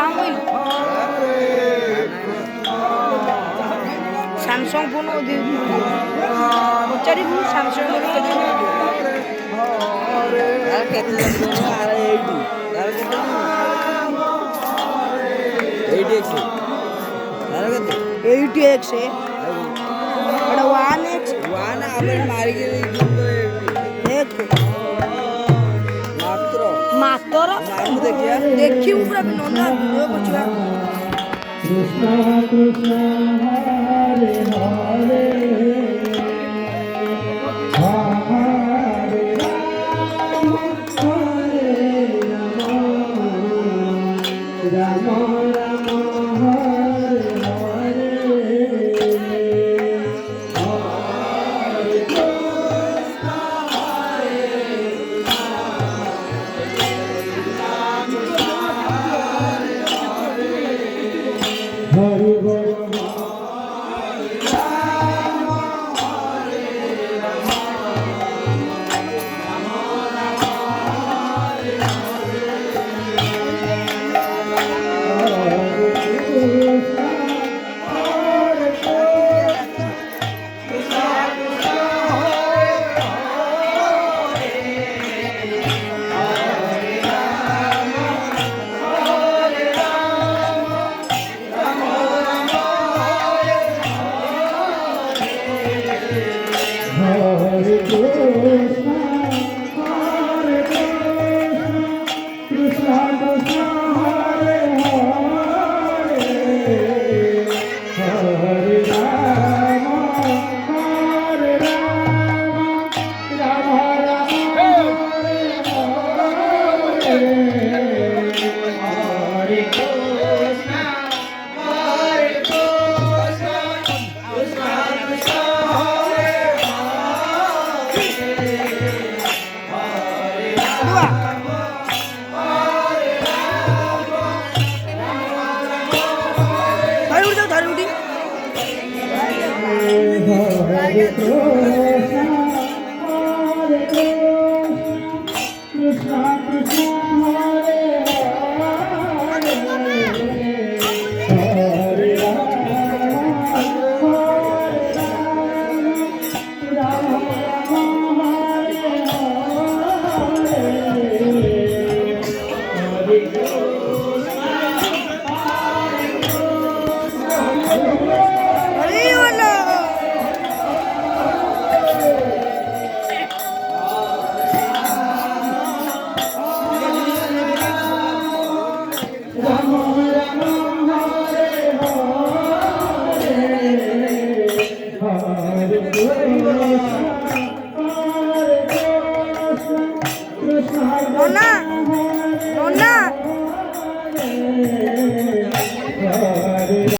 দাম হইল Samsung phone পচারি স্যামসং एटी एक्स है बड़ा वन एक्स वन आपन मार के एक मात्र मात्र नाम देखिया देखी पूरा नन्ना वीडियो करछा कृष्ण कृष्ण हरे हरे हरे राम हरे राम राम हरे हरे हरि बोल Hare Krishna, Hare Krishna, Krishna Krishna, Hare Hare, Hare Rama, Hare Rama, Rama Rama, Hare Hare, Hare Krishna, Hare Krishna, Krishna Krishna. धारी उठी Hare Krishna, Hare Krishna, Krishna Krishna, नोना नोना